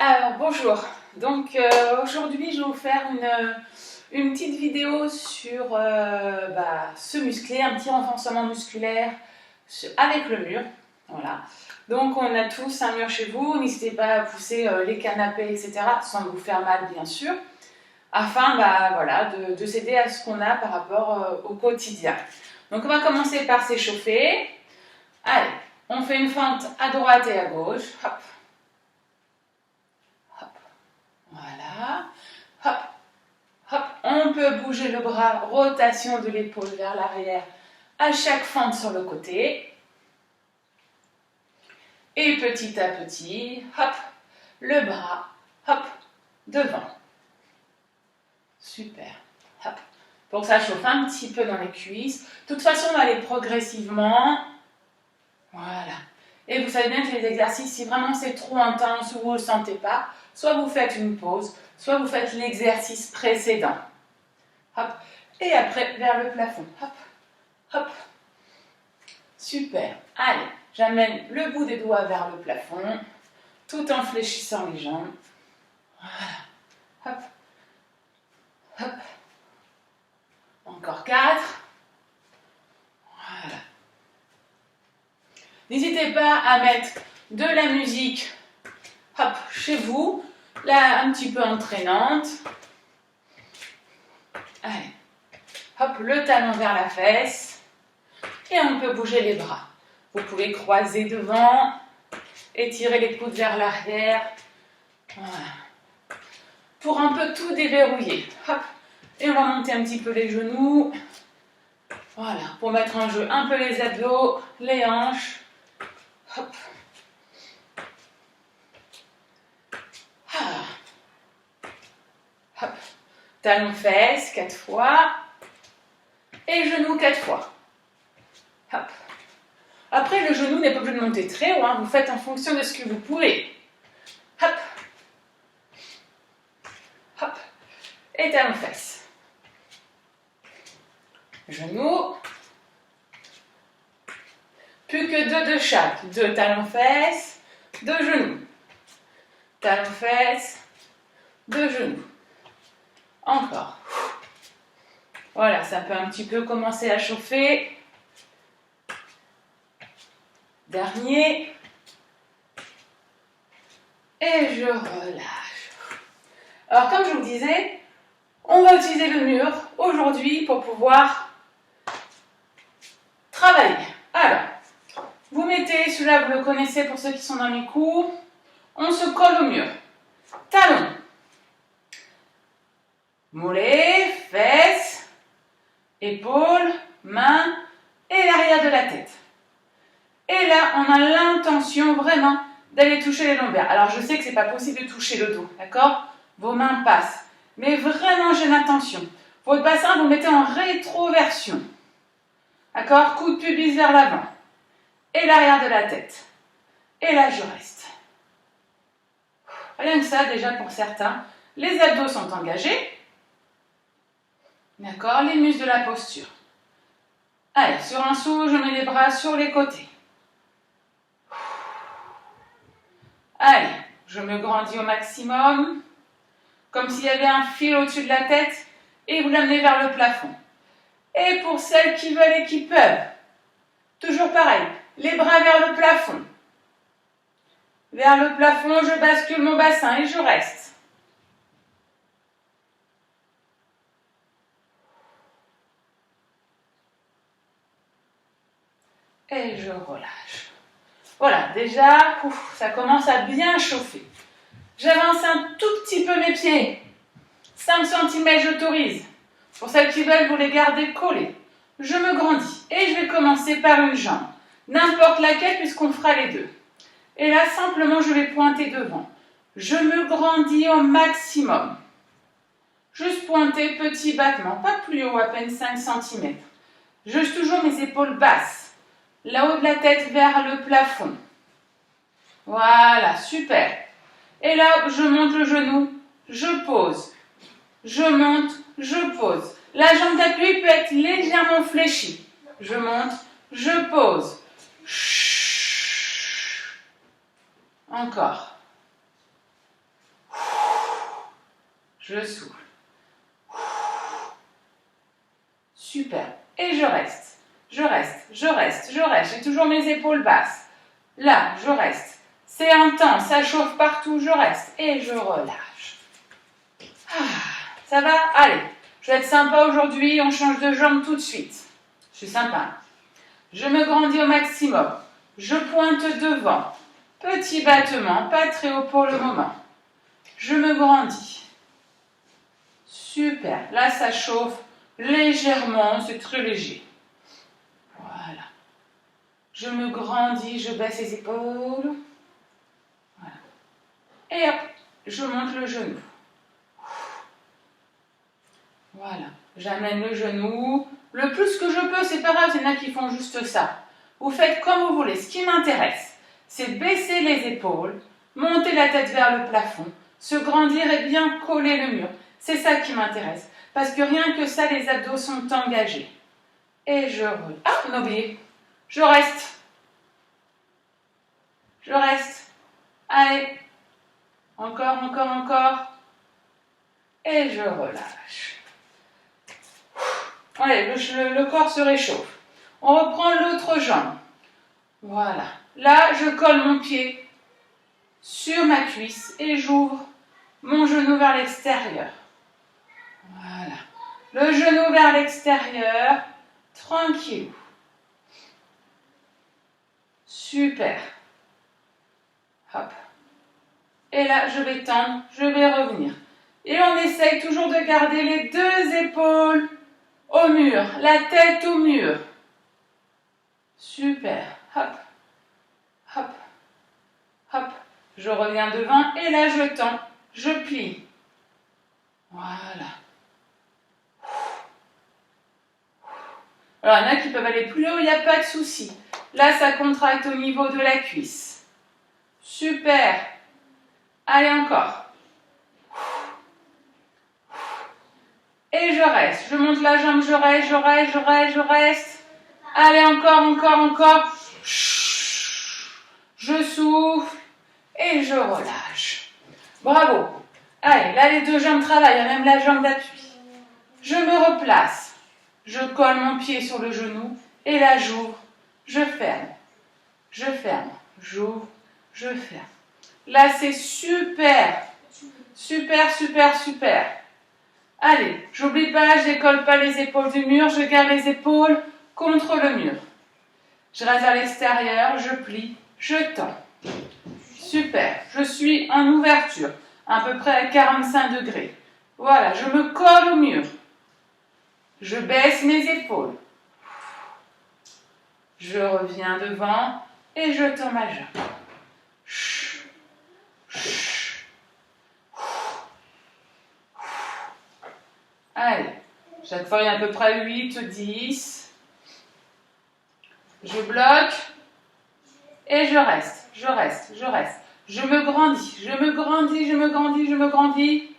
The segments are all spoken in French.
Alors bonjour, donc aujourd'hui je vais vous faire une petite vidéo sur se muscler, un petit renforcement musculaire avec le mur. Voilà. Donc on a tous un mur chez vous, n'hésitez pas à pousser les canapés, etc. sans vous faire mal bien sûr, afin de s'aider à ce qu'on a par rapport au quotidien. Donc on va commencer par s'échauffer. Allez, on fait une fente à droite et à gauche. Hop. Voilà, hop, hop, on peut bouger le bras, rotation de l'épaule vers l'arrière à chaque fente sur le côté. Et petit à petit, hop, le bras, hop, devant. Super, hop. Pour que ça chauffe un petit peu dans les cuisses. De toute façon, on va aller progressivement. Voilà. Et vous savez bien que les exercices, si vraiment c'est trop intense ou vous ne le sentez pas, soit vous faites une pause, soit vous faites l'exercice précédent. Hop. Et après, vers le plafond. Hop. Hop. Super. Allez, j'amène le bout des doigts vers le plafond, tout en fléchissant les jambes. Voilà. Hop. Hop. Encore 4. Voilà. N'hésitez pas à mettre de la musique, hop, chez vous, là, un petit peu entraînante. Allez, hop, le talon vers la fesse. Et on peut bouger les bras. Vous pouvez croiser devant, étirer les coudes vers l'arrière. Voilà. Pour un peu tout déverrouiller. Hop, et on va monter un petit peu les genoux. Voilà, pour mettre en jeu un peu les abdos, les hanches. Hop. Ah. Hop. Talon fesses 4 fois. Et genoux 4 fois. Hop. Après, le genou n'est pas obligé de monter très haut. Vous faites en fonction de ce que vous pouvez. Hop. Hop. Et talon fesses. Genoux. Plus que 2 de chaque. 2 talons fesses, 2 genoux. Talons fesses, 2 genoux. Encore. Voilà, ça peut un petit peu commencer à chauffer. Dernier. Et je relâche. Alors, comme je vous disais, on va utiliser le mur aujourd'hui pour pouvoir travailler. Alors, vous mettez, celui-là vous le connaissez pour ceux qui sont dans mes cours, on se colle au mur. Talons, mollets, fesses, épaules, mains et l'arrière de la tête. Et là, on a l'intention vraiment d'aller toucher les lombaires. Alors, je sais que ce n'est pas possible de toucher le dos, d'accord? Vos mains passent. Mais vraiment, j'ai l'intention. Votre bassin, vous le mettez en rétroversion. D'accord? Coude pubis vers l'avant. Et l'arrière de la tête. Et là, je reste. Rien que ça, déjà pour certains. Les abdos sont engagés. D'accord? Les muscles de la posture. Allez, sur un souffle, je mets les bras sur les côtés. Allez, je me grandis au maximum. Comme s'il y avait un fil au-dessus de la tête. Et vous l'amenez vers le plafond. Et pour celles qui veulent et qui peuvent, toujours pareil, les bras vers le plafond. Vers le plafond, je bascule mon bassin et je reste. Et je relâche. Voilà, déjà, ça commence à bien chauffer. J'avance un tout petit peu mes pieds. 5 cm, j'autorise. Pour celles qui veulent, vous les gardez collés. Je me grandis et je vais commencer par une jambe. N'importe laquelle puisqu'on fera les deux. Et là, simplement, je vais pointer devant. Je me grandis au maximum. Juste pointer, petit battement, pas plus haut, à peine 5 cm. Je suis toujours mes épaules basses. Là-haut de la tête vers le plafond. Voilà, super. Et là, je monte le genou, je pose. Je monte, je pose. La jambe d'appui peut être légèrement fléchie. Je monte, je pose. Encore. Je souffle. Super. Et je reste. Je reste, je reste, je reste. J'ai toujours mes épaules basses. Là, je reste. C'est intense, ça chauffe partout, je reste. Et je relâche. Ah, ça va? Allez, je vais être sympa aujourd'hui, on change de jambe tout de suite. Je suis sympa. Je me grandis au maximum. Je pointe devant. Petit battement, pas très haut pour le moment. Je me grandis. Super. Là, ça chauffe légèrement, c'est très léger. Voilà. Je me grandis, je baisse les épaules. Voilà. Et hop, je monte le genou. Voilà. J'amène le genou. Le plus que je peux, c'est pas grave, il y en a qui font juste ça. Vous faites comme vous voulez. Ce qui m'intéresse, c'est baisser les épaules, monter la tête vers le plafond, se grandir et bien coller le mur. C'est ça qui m'intéresse. Parce que rien que ça, les abdos sont engagés. Et je relâche. Ah, on a oublié. Je reste. Je reste. Allez. Encore, encore, encore. Et je relâche. Allez, le corps se réchauffe. On reprend l'autre jambe. Voilà. Là, je colle mon pied sur ma cuisse et j'ouvre mon genou vers l'extérieur. Voilà. Le genou vers l'extérieur. Tranquille. Super. Hop. Et là, je vais tendre, je vais revenir. Et on essaye toujours de garder les deux épaules au mur, la tête au mur. Super. Hop. Hop. Hop. Je reviens devant et là, je tends, je plie. Voilà. Alors, il y en a qui peuvent aller plus haut, il n'y a pas de souci. Là, ça contracte au niveau de la cuisse. Super. Allez, encore. Et je reste. Je monte la jambe, je reste, je reste, je reste, je reste. Allez, encore, encore, encore. Je souffle et je relâche. Bravo. Allez, là, les deux jambes travaillent, il y a même la jambe d'appui. Je me replace. Je colle mon pied sur le genou et là, j'ouvre, je ferme. Je ferme, j'ouvre, je ferme. Là, c'est super. Super, super, super. Allez, j'oublie pas, je décolle pas les épaules du mur, je garde les épaules contre le mur. Je reste à l'extérieur, je plie, je tends. Super, je suis en ouverture, à peu près à 45 degrés. Voilà, je me colle au mur. Je baisse mes épaules. Je reviens devant et je tends ma jambe. Allez, chaque fois il y a à peu près 8 ou 10. Je bloque et je reste, je reste, je reste. Je me grandis, je me grandis, je me grandis, je me grandis.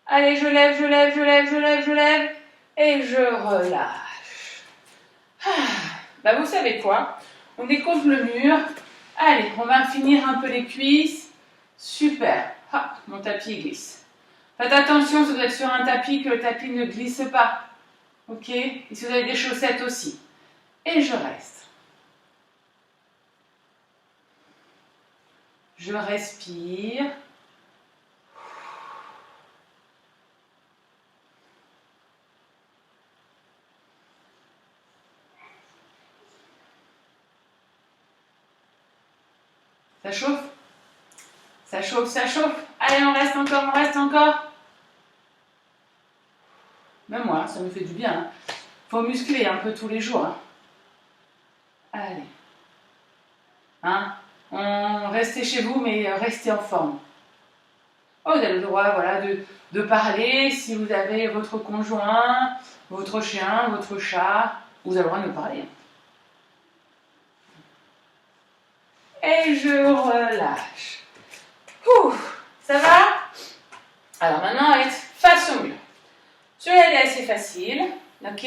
Allez, je lève, je lève, je lève, je lève, je lève et je relâche. Bah vous savez quoi? On est contre le mur. Allez, on va finir un peu les cuisses. Super. Ah, mon tapis glisse. Faites attention si vous êtes sur un tapis que le tapis ne glisse pas. Ok? Et si vous avez des chaussettes aussi. Et je reste. Je respire. Ça chauffe? Ça chauffe, ça chauffe. Allez, on reste encore, on reste encore. Même moi, ça me fait du bien. Faut muscler un peu tous les jours. Allez. Restez chez vous, mais restez en forme. Oh, vous avez le droit, voilà, de parler si vous avez votre conjoint, votre chien, votre chat. Vous avez le droit de me parler. Et je relâche. Ça va? Alors maintenant, on va être face au mur. Celui-là, il est assez facile. Ok?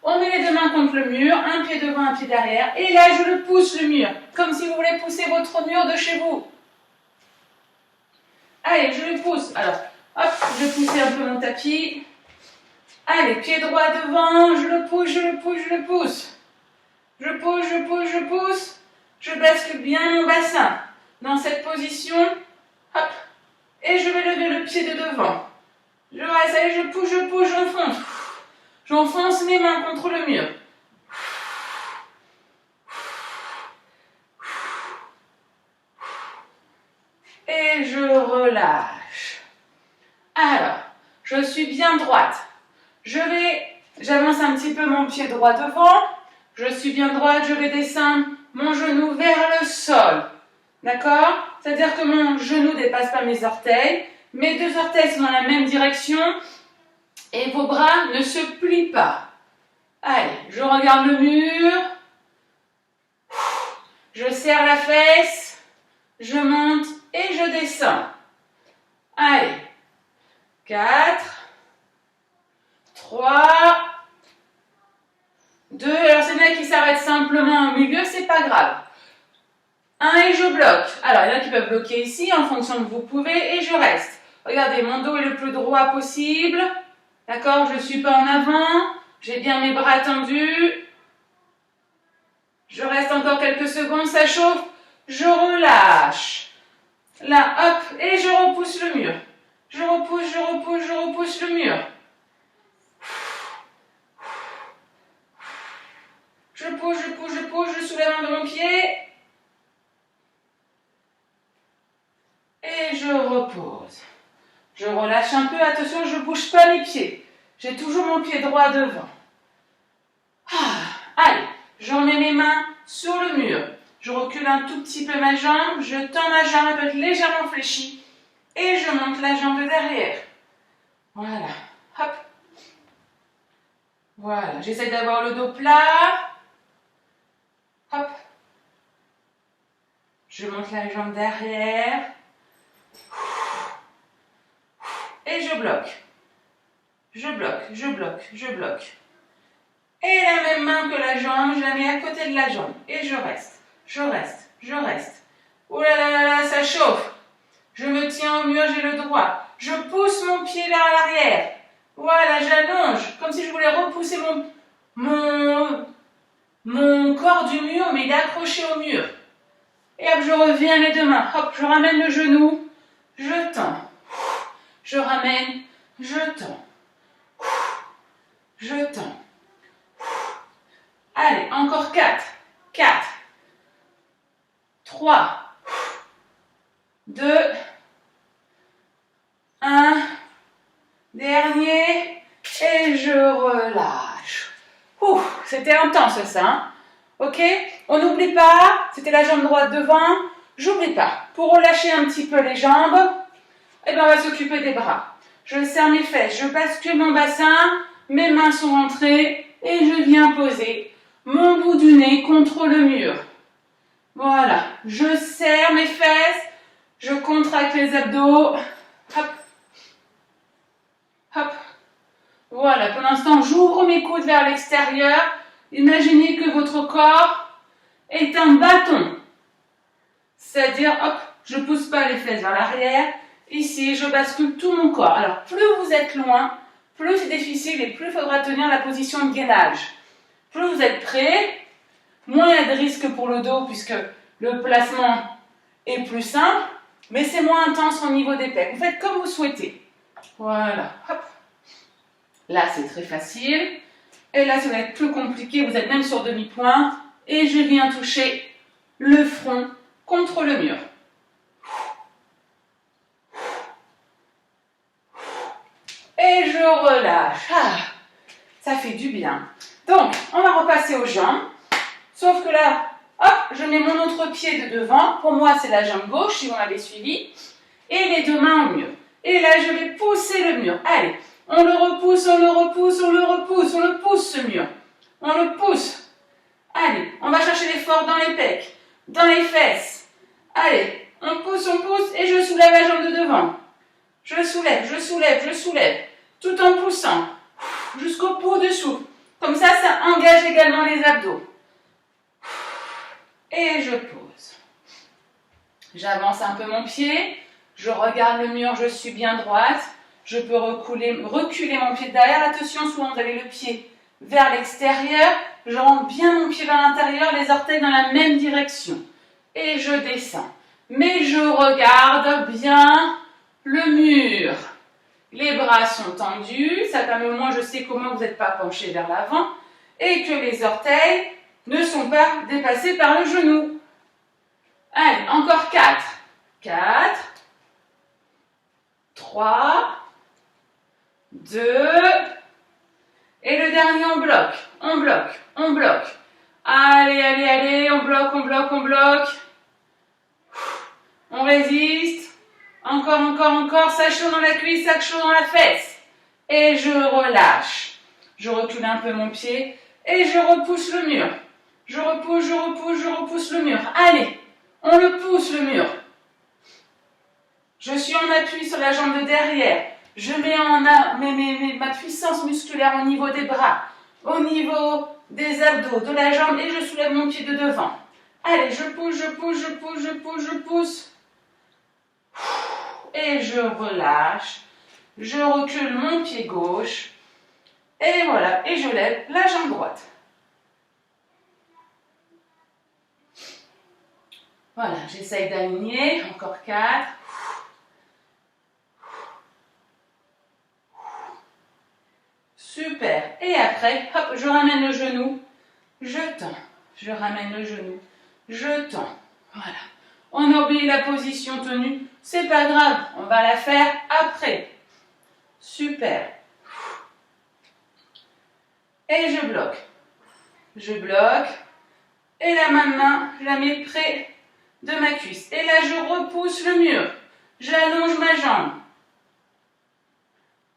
On met les deux mains contre le mur, un pied devant, un pied derrière. Et là, je le pousse le mur. Comme si vous voulez pousser votre mur de chez vous. Allez, je le pousse. Alors, hop, je pousse un peu mon tapis. Allez, pied droit devant, je le pousse, je le pousse, je le pousse. Je pousse, je pousse, je pousse. Je bascule bien mon bassin dans cette position. Hop. Et je vais lever le pied de devant. Je reste, allez, je pousse, j'enfonce. J'enfonce mes mains contre le mur. Et je relâche. Alors, je suis bien droite. J'avance un petit peu mon pied droit devant. Je suis bien droite, je vais descendre mon genou vers le sol. D'accord? C'est-à-dire que mon genou ne dépasse pas mes orteils. Mes deux orteils sont dans la même direction. Et vos bras ne se plient pas. Allez, je regarde le mur. Je serre la fesse. Je monte et je descends. Allez. 4, 3, 2. Alors, c'est bien qui s'arrête simplement au milieu, c'est pas grave. 1 et je bloque. Alors, il y en a qui peuvent bloquer ici en fonction de vous pouvez et je reste. Regardez, mon dos est le plus droit possible. D'accord? Je ne suis pas en avant. J'ai bien mes bras tendus. Je reste encore quelques secondes, ça chauffe. Je relâche. Là, hop, et je repousse le mur. Je repousse le mur. Je pousse, je soulève un de mon pied. Et je repose. Je relâche un peu, attention, je ne bouge pas les pieds. J'ai toujours mon pied droit devant. Allez, je remets mes mains sur le mur. Je recule un tout petit peu ma jambe, je tends ma jambe, elle peut être légèrement fléchie. Et je monte la jambe derrière. Voilà, hop. Voilà, j'essaie d'avoir le dos plat. Hop. Je monte la jambe derrière. Et je bloque. Je bloque. Et la même main que la jambe, je la mets à côté de la jambe. Et je reste. Oh là là là là, ça chauffe. Je me tiens au mur, j'ai le droit. Je pousse mon pied vers l'arrière. Voilà, j'allonge. Comme si je voulais repousser mon corps du mur, mais il est accroché au mur. Et hop, je reviens les deux mains. Hop, je ramène le genou. Je tends. Je ramène. Je tends. Je tends. Allez, encore 4. 4. 3. 2. 1. Dernier. Et je relâche. C'était intense ça. Hein? Ok? On n'oublie pas, c'était la jambe droite devant. J'oublie pas. Pour relâcher un petit peu les jambes, on va s'occuper des bras. Je serre mes fesses, je bascule mon bassin, mes mains sont rentrées et je viens poser mon bout du nez contre le mur. Voilà, je serre mes fesses, je contracte les abdos. Hop, hop. Voilà, pour l'instant, j'ouvre mes coudes vers l'extérieur. Imaginez que votre corps est un bâton. C'est-à-dire, hop, je ne pousse pas les fesses vers l'arrière. Ici, je bascule tout mon corps. Alors, plus vous êtes loin, plus c'est difficile et plus il faudra tenir la position de gainage. Plus vous êtes prêt, moins il y a de risque pour le dos puisque le placement est plus simple, mais c'est moins intense au niveau des pecs. Vous faites comme vous souhaitez. Voilà, hop. Là, c'est très facile. Et là, ça va être plus compliqué. Vous êtes même sur demi-pointe. Et je viens toucher le front contre le mur. Et je relâche. Ça fait du bien. Donc, on va repasser aux jambes. Sauf que là, hop, je mets mon autre pied de devant. Pour moi, c'est la jambe gauche, si vous m'avez suivi. Et les deux mains au mur. Et là, je vais pousser le mur. Allez, on le repousse, on le pousse ce mur. On le pousse. Allez, on va chercher l'effort dans les pecs, dans les fesses. Allez, on pousse et je soulève la jambe de devant. Je soulève, tout en poussant jusqu'au bout de souffle. Comme ça, ça engage également les abdos. Et je pose. J'avance un peu mon pied. Je regarde le mur, je suis bien droite. Je peux reculer mon pied derrière. Attention, souvent vous avez le pied vers l'extérieur. Je rentre bien mon pied vers l'intérieur, les orteils dans la même direction. Et je descends. Mais je regarde bien le mur. Les bras sont tendus. Ça permet au moins, je sais comment vous n'êtes pas penché vers l'avant. Et que les orteils ne sont pas dépassés par le genou. Allez, encore 4. 4. 3. 2. Et le dernier, on bloque. On bloque. On bloque. Allez, allez, allez. On bloque, on bloque, on bloque. On résiste. Encore, encore, encore. Ça chaud dans la cuisse, ça chaud dans la fesse. Et je relâche. Je recule un peu mon pied. Et je repousse le mur. Je repousse, je repousse, je repousse le mur. Allez, on le pousse le mur. Je suis en appui sur la jambe de derrière. Je mets ma puissance musculaire au niveau des bras, au niveau des abdos, de la jambe et je soulève mon pied de devant. Allez, je pousse, je pousse, je pousse, je pousse, je pousse. Et je relâche. Je recule mon pied gauche. Et voilà, et je lève la jambe droite. Voilà, j'essaye d'aligner. Encore 4. Super. Et après, hop, je ramène le genou. Je tends. Je ramène le genou. Je tends. Voilà. On a oublié la position tenue. C'est pas grave. On va la faire après. Super. Et je bloque. Je bloque. Et la main, je la mets près de ma cuisse. Et là, je repousse le mur. J'allonge ma jambe.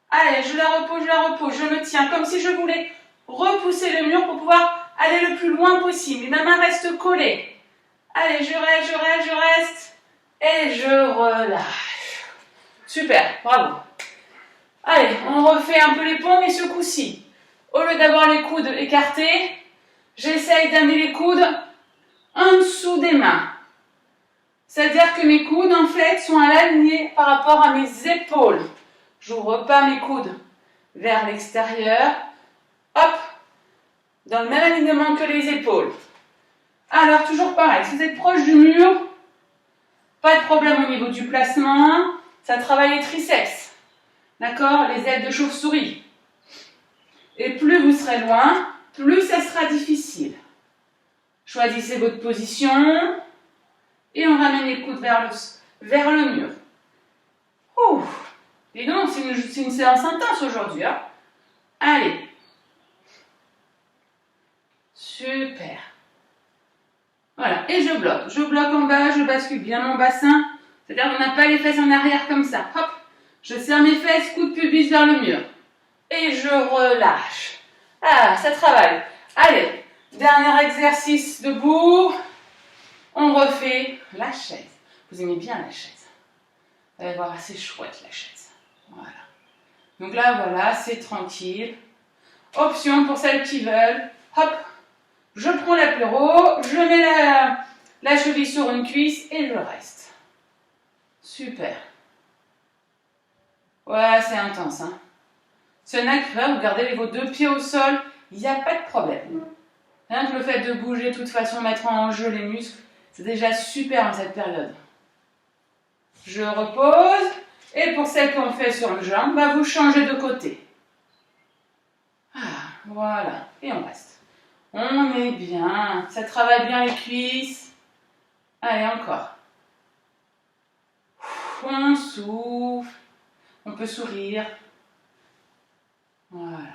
Allez, je la repousse, je me tiens comme si je voulais repousser le mur pour pouvoir aller le plus loin possible. Et ma main reste collée. Allez, je reste, je reste, je reste. Et je relâche. Super, bravo. Allez, on refait un peu les paumes et ce coup-ci. Au lieu d'avoir les coudes écartés, j'essaye d'amener les coudes en dessous des mains. C'est-à-dire que mes coudes, en fait, sont alignés par rapport à mes épaules. J'ouvre pas mes coudes vers l'extérieur. Hop, dans le même alignement que les épaules. Alors, toujours pareil, si vous êtes proche du mur, pas de problème au niveau du placement. Ça travaille les triceps. D'accord? Les ailes de chauve-souris. Et plus vous serez loin, plus ça sera difficile. Choisissez votre position. Et on ramène les coudes vers le mur. Ouh. Et donc, c'est une séance intense aujourd'hui. Hein? Allez. Super. Voilà. Et je bloque. Je bloque en bas, je bascule bien mon bassin. C'est-à-dire qu'on n'a pas les fesses en arrière comme ça. Hop. Je serre mes fesses, coude pubis vers le mur. Et je relâche. Ah, ça travaille. Allez. Dernier exercice debout. On refait la chaise. Vous aimez bien la chaise. Vous allez voir, c'est chouette la chaise. Voilà. Donc là, voilà, c'est tranquille. Option pour celles qui veulent. Hop, je prends l'apéro, je mets la cheville sur une cuisse et je reste. Super. Ouais, c'est intense. Hein. Si on a cru, vous gardez vos deux pieds au sol, il n'y a pas de problème. Rien que le fait de bouger, de toute façon, mettre en jeu les muscles, c'est déjà super en cette période. Je repose. Et pour celles qu'on fait sur une jambe, bah vous changez de côté. Ah, voilà. Et on reste. On est bien. Ça travaille bien les cuisses. Allez, encore. On souffle. On peut sourire. Voilà.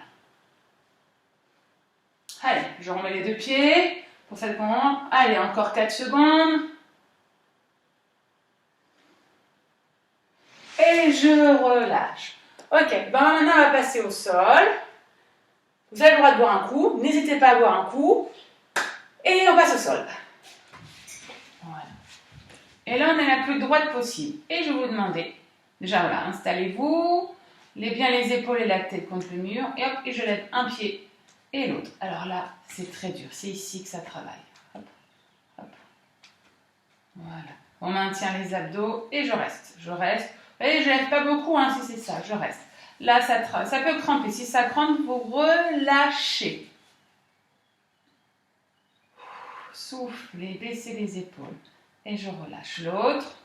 Allez, je remets les deux pieds. Pour celles qu'on rentre. Allez, encore 4 secondes. Et je relâche. Ok, ben maintenant on va passer au sol. Vous avez le droit de boire un coup. N'hésitez pas à boire un coup. Et on passe au sol. Voilà. Et là, on est la plus droite possible. Et je vais vous demander, déjà voilà, installez-vous. Bien les épaules et la tête contre le mur. Et hop, et je lève un pied et l'autre. Alors là, c'est très dur. C'est ici que ça travaille. Hop, hop. Voilà. On maintient les abdos et je reste. Je reste. Et je ne lève pas beaucoup hein, si c'est ça, je reste. Là, ça peut cramper. Si ça crampe, vous relâchez. Soufflez, baissez les épaules. Et je relâche. L'autre.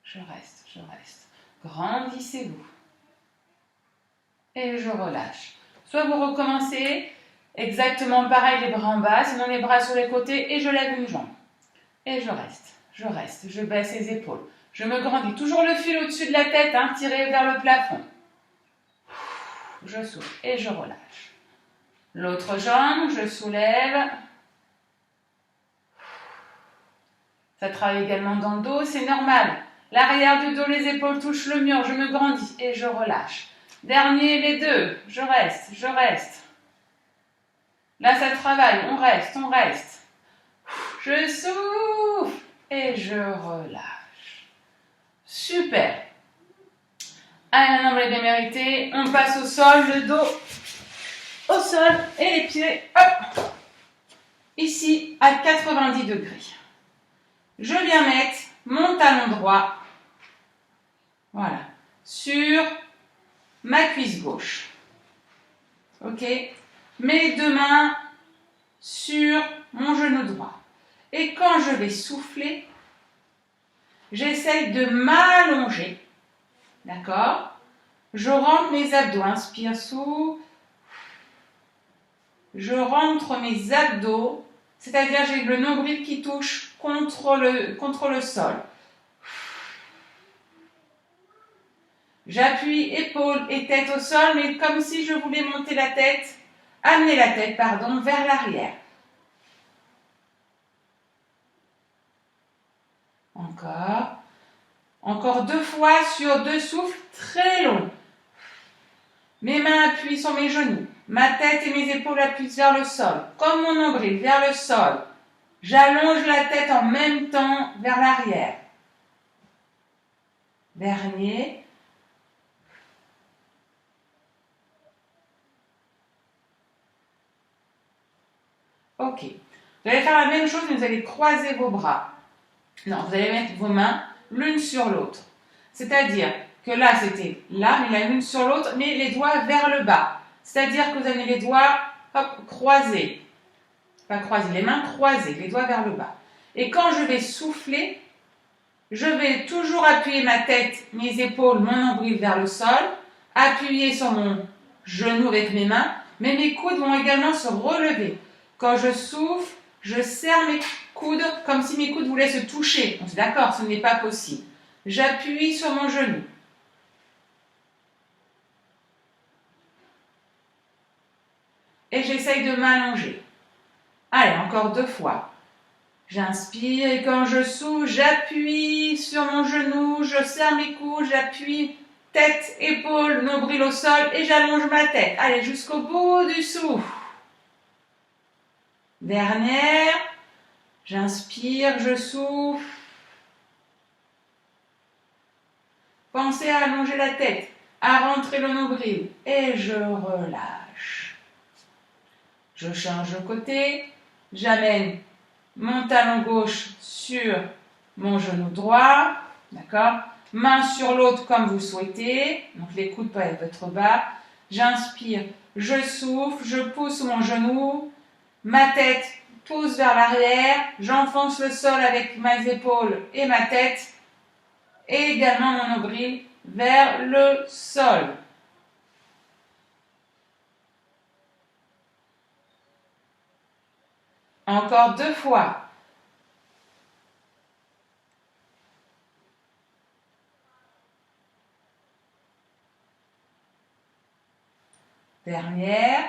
Je reste, je reste. Grandissez-vous. Et je relâche. Soit vous recommencez exactement pareil, les bras en bas, sinon les bras sur les côtés et je lève une jambe. Et je reste, je baisse les épaules. Je me grandis. Toujours le fil au-dessus de la tête, hein, tiré vers le plafond. Je souffle et je relâche. L'autre jambe, je soulève. Ça travaille également dans le dos, c'est normal. L'arrière du dos, les épaules touchent le mur, je me grandis et je relâche. Dernier, les deux, je reste, je reste. Là, ça travaille, on reste, on reste. Je souffle et je relâche. Super. Allez, maintenant, vous l'avez bien mérité. On passe au sol, le dos au sol et les pieds, hop, ici à 90 degrés. Je viens mettre mon talon droit, voilà, sur ma cuisse gauche. Ok? Mes deux mains sur mon genou droit. Et quand je vais souffler, j'essaye de m'allonger. D'accord? Je rentre mes abdos. Inspire, souffle. Je rentre mes abdos, c'est-à-dire j'ai le nombril qui touche contre le sol. J'appuie épaules et tête au sol, mais comme si je voulais monter la tête, amener la tête, pardon, vers l'arrière. Encore. Encore 2 fois sur 2 souffles très longs. Mes mains appuient sur mes genoux. Ma tête et mes épaules appuient vers le sol. Comme mon nombril vers le sol. J'allonge la tête en même temps vers l'arrière. Dernier. Ok. Vous allez faire la même chose, mais vous allez croiser vos bras. Non, vous allez mettre vos mains l'une sur l'autre. C'est-à-dire que là, c'était là, mais l'une sur l'autre, mais les doigts vers le bas. C'est-à-dire que vous avez les doigts, hop, croisés. Pas croisés, les mains croisées, les doigts vers le bas. Et quand je vais souffler, je vais toujours appuyer ma tête, mes épaules, mon nombril vers le sol, appuyer sur mon genou avec mes mains, mais mes coudes vont également se relever. Quand je souffle, je serre mes coudes comme si mes coudes voulaient se toucher. On est d'accord, ce n'est pas possible. J'appuie sur mon genou. Et j'essaye de m'allonger. Allez, encore 2 fois. J'inspire et quand je souffle, j'appuie sur mon genou, je serre mes coudes, j'appuie tête, épaule, nombril au sol et j'allonge ma tête. Allez, jusqu'au bout du souffle. Dernière. J'inspire, je souffle. Pensez à allonger la tête, à rentrer le nombril et je relâche. Je change de côté, j'amène mon talon gauche sur mon genou droit, d'accord? Main sur l'autre comme vous souhaitez, donc les coudes peuvent être bas. J'inspire, je souffle, je pousse mon genou, ma tête pousse vers l'arrière, j'enfonce le sol avec mes épaules et ma tête, et également mon nombril vers le sol. Encore 2 fois. Dernière.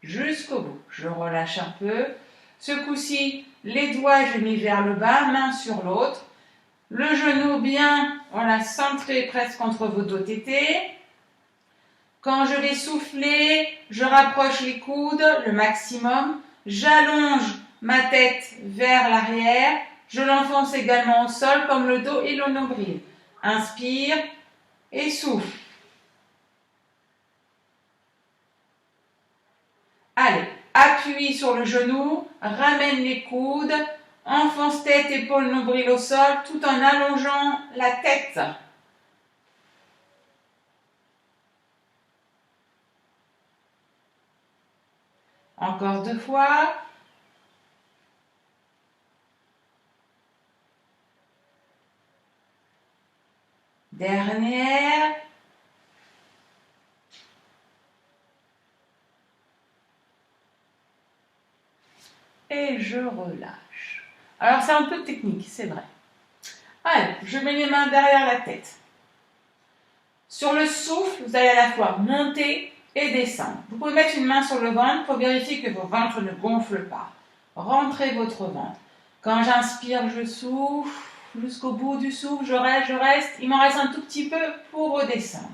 Jusqu'au bout. Je relâche un peu. Ce coup-ci, les doigts, je mets vers le bas, main sur l'autre. Le genou bien, voilà, centré presque contre vos dos tétés. Quand je vais souffler, je rapproche les coudes le maximum. J'allonge ma tête vers l'arrière. Je l'enfonce également au sol comme le dos et le nombril. Inspire et souffle. appuie sur le genou, ramène les coudes, enfonce tête, épaules, nombril au sol, tout en allongeant la tête. Encore 2 fois. Dernière. Et je relâche. Alors c'est un peu technique, c'est vrai. Allez, je mets les mains derrière la tête. Sur le souffle, vous allez à la fois monter et descendre. Vous pouvez mettre une main sur le ventre pour vérifier que vos ventres ne gonflent pas. Rentrez votre ventre. Quand j'inspire, je souffle jusqu'au bout du souffle, je reste. Il m'en reste un tout petit peu pour redescendre.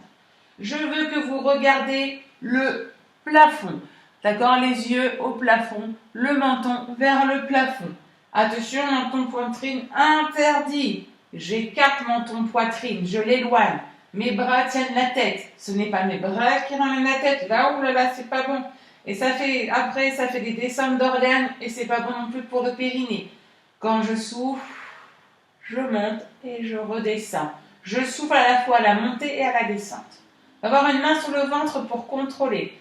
Je veux que vous regardez le plafond. D'accord, les yeux au plafond, le menton vers le plafond. Attention, menton poitrine interdit. J'écarte menton poitrine, je l'éloigne. Mes bras tiennent la tête. Ce n'est pas mes bras qui ramènent la tête. Là, oulala, c'est pas bon. Et ça fait des descentes d'organes et c'est pas bon non plus pour le périnée. Quand je souffle, je monte et je redescends. Je souffle à la fois à la montée et à la descente. Avoir une main sur le ventre pour contrôler.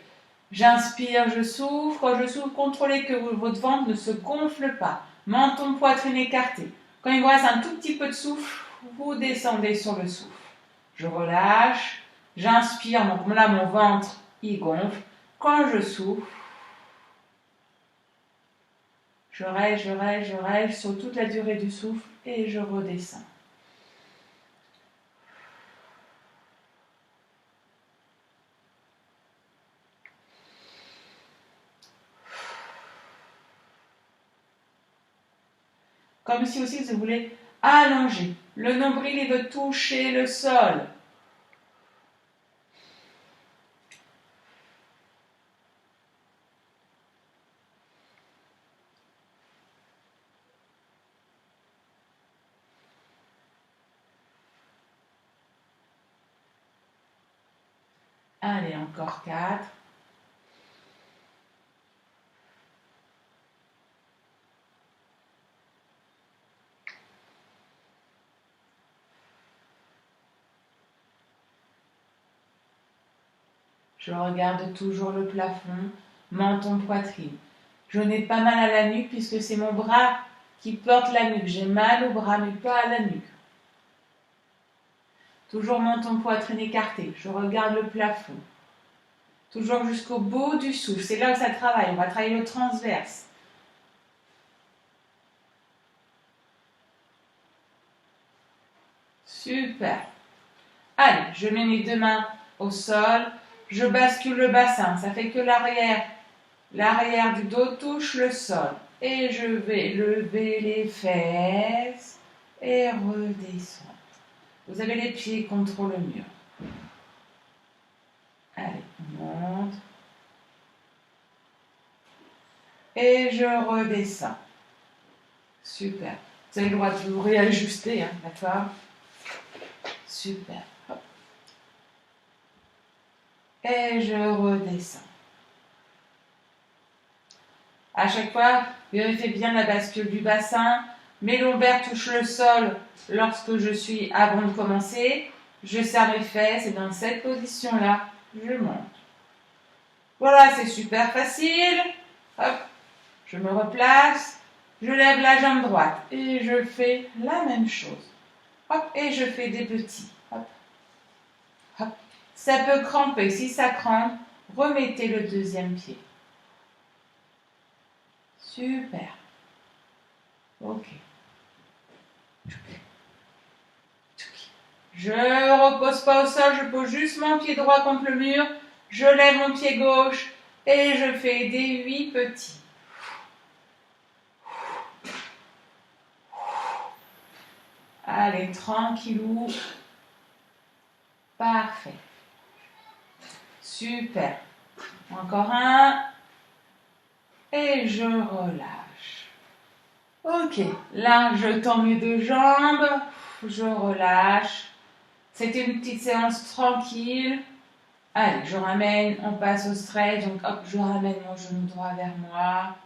J'inspire, je souffle. Quand je souffle, contrôlez que votre ventre ne se gonfle pas. Menton, poitrine écartée. Quand il vous reste un tout petit peu de souffle, vous descendez sur le souffle. Je relâche. J'inspire, donc là mon ventre il gonfle. Quand je souffle, je reste sur toute la durée du souffle et je redescends. Comme si aussi vous voulez allonger. Le nombril il veut toucher le sol. Allez, encore 4. Je regarde toujours le plafond, menton, poitrine. Je n'ai pas mal à la nuque puisque c'est mon bras qui porte la nuque. J'ai mal au bras mais pas à la nuque. Toujours menton, poitrine écartée. Je regarde le plafond. Toujours jusqu'au bout du souffle. C'est là que ça travaille. On va travailler le transverse. Super. Allez, je mets mes 2 mains au sol. Je bascule le bassin. Ça fait que l'arrière du dos touche le sol. Et je vais lever les fesses et redescendre. Vous avez les pieds contre le mur. Allez, on monte. Et je redescends. Super. Vous avez le droit de vous réajuster, hein, d'accord? Super. Hop. Et je redescends. À chaque fois, vérifiez bien la bascule du bassin. Mes lombaires touchent le sol lorsque je suis avant de commencer. Je serre mes fesses et dans cette position-là, je monte. Voilà, c'est super facile. Hop, je me replace. Je lève la jambe droite et je fais la même chose. Hop, et je fais des petits. Hop, hop. Ça peut cramper. Si ça crampe, remettez le 2e pied. Super. Ok. Je repose pas au sol, je pose juste mon pied droit contre le mur. Je lève mon pied gauche et je fais des 8 petits. Allez, tranquillou. Parfait. Super. Encore un. Et je relâche. Ok, là je tends mes 2 jambes, je relâche. C'était une petite séance tranquille. Allez, je ramène, on passe au stretch. Donc hop, je ramène mon genou droit vers moi.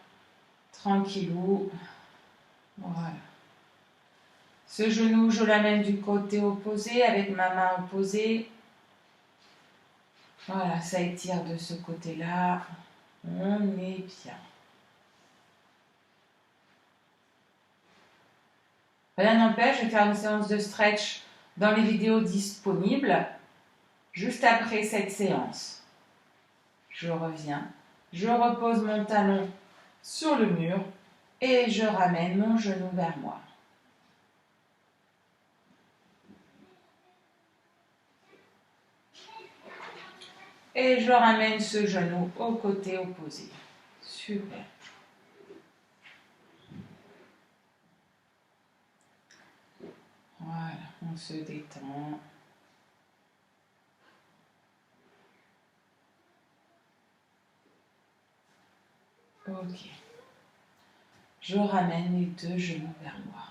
Tranquillou. Voilà. Ce genou, je l'amène du côté opposé avec ma main opposée. Voilà, ça étire de ce côté-là. On est bien. Rien n'empêche, je vais faire une séance de stretch dans les vidéos disponibles juste après cette séance. Je reviens, je repose mon talon sur le mur et je ramène mon genou vers moi. Et je ramène ce genou au côté opposé. Super. Voilà, on se détend. Ok. Je ramène les deux genoux vers moi.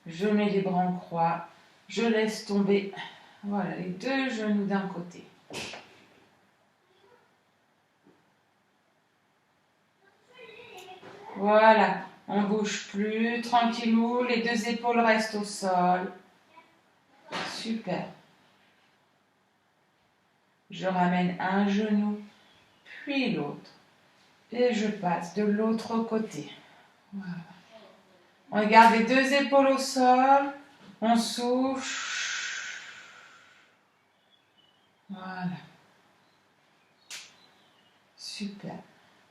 Je mets les bras en croix. Je laisse tomber. Voilà, les deux genoux d'un côté. Voilà, on ne bouge plus, tranquillou, les deux épaules restent au sol. Super. Je ramène un genou, puis l'autre. Et je passe de l'autre côté. Voilà. On garde les deux épaules au sol. On souffle. Voilà. Super.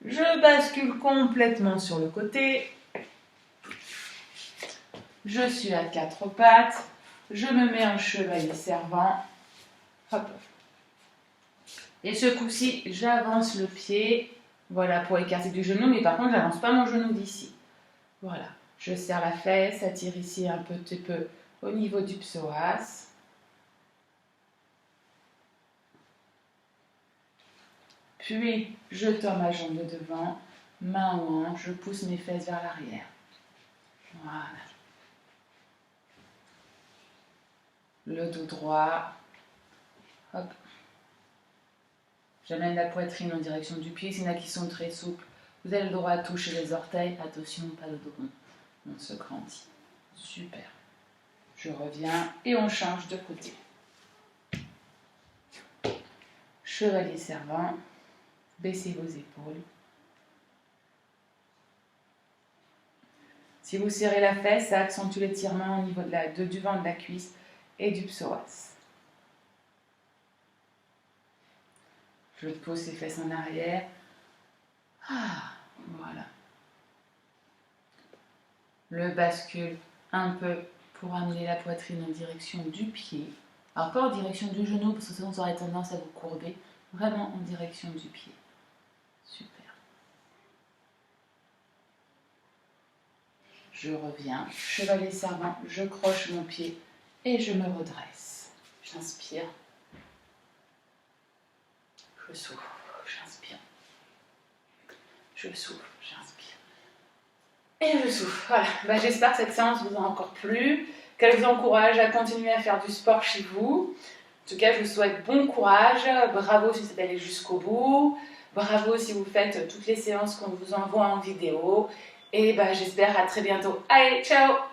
Je bascule complètement sur le côté. Je suis à quatre pattes. Je me mets en chevalier servant. Hop. Et ce coup-ci, j'avance le pied. Voilà, pour écarter du genou. Mais par contre, je n'avance pas mon genou d'ici. Voilà. Je serre la fesse, attire ici un petit peu au niveau du psoas. Puis, je tends ma jambe de devant, main en hanche, je pousse mes fesses vers l'arrière. Voilà. Le dos droit. Hop. J'amène la poitrine en direction du pied. S'il y en a qui sont très souples, vous avez le droit à toucher les orteils. Attention, pas le dos rond. On se grandit. Super. Je reviens et on change de côté. Chevalier servant. Baissez vos épaules. Si vous serrez la fesse, ça accentue l'étirement au niveau du ventre, de la cuisse et du psoas. Je pose les fesses en arrière. Voilà. Le bascule un peu pour amener la poitrine en direction du pied. Alors pas en direction du genou parce que sinon ça aurait tendance à vous courber. Vraiment en direction du pied. Super. Je reviens, chevalier servant, je croche mon pied et je me redresse. J'inspire. Je souffle, j'inspire. Je souffle, j'inspire. Et je souffle. Voilà. J'espère que cette séance vous a encore plu, qu'elle vous encourage à continuer à faire du sport chez vous. En tout cas, je vous souhaite bon courage. Bravo si vous êtes allé jusqu'au bout. Bravo si vous faites toutes les séances qu'on vous envoie en vidéo. Et j'espère à très bientôt. Allez, ciao!